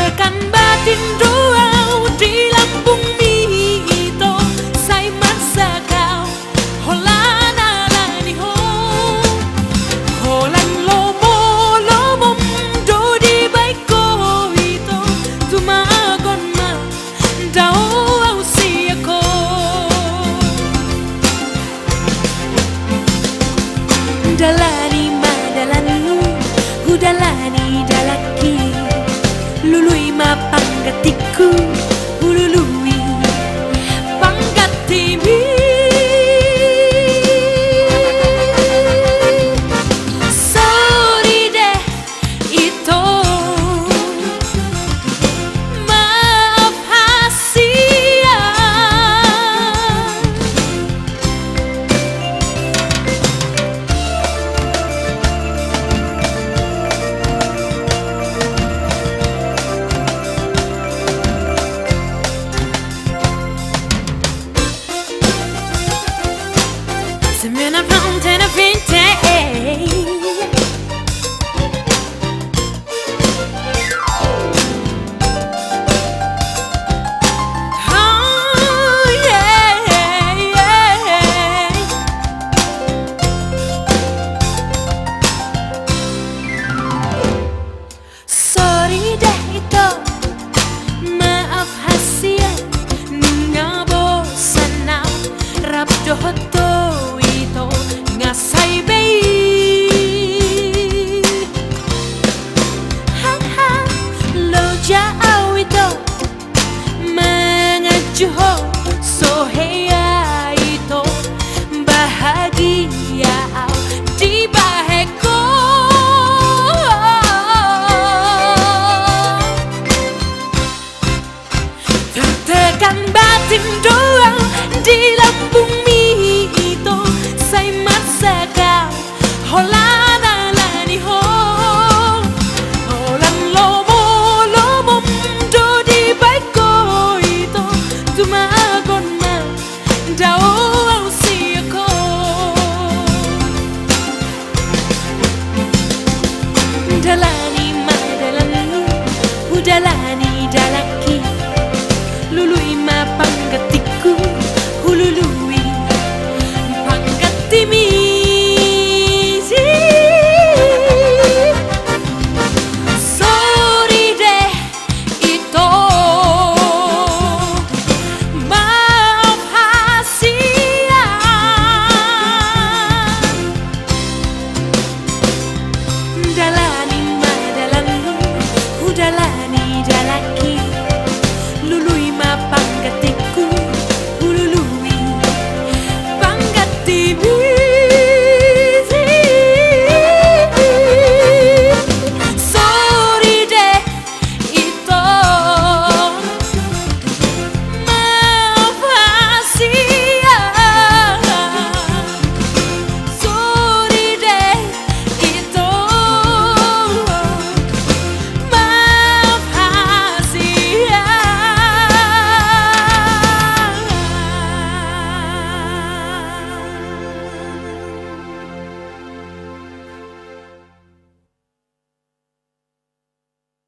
Tertekan batin doa di lambung mi ito say magsakaw holan alani ho holan lomom do di baik ko ito tumagon ma daw au siya ko dalani madalanu hudalani dalaki lului mapanggatiku hulului panggatimi sorry deh itu maaf hasia Semena fountain of oh yeah. Sorry deh itu maaf hasia nga bosan na rap dohoto ngasay bay ha lo jauh itu mengajuh sohea itu bahagia di baheko tertekan batin doa di lambung mi itu say magsakaw holan alani ho holan lomom do di baik ko ito tumagon ma daw au siya ko dalani madalanu hudalani dalaki lului mapanggatiku hulului panggatimi sorry deh itu maaf hasia dalani madalanu hudalani dalaki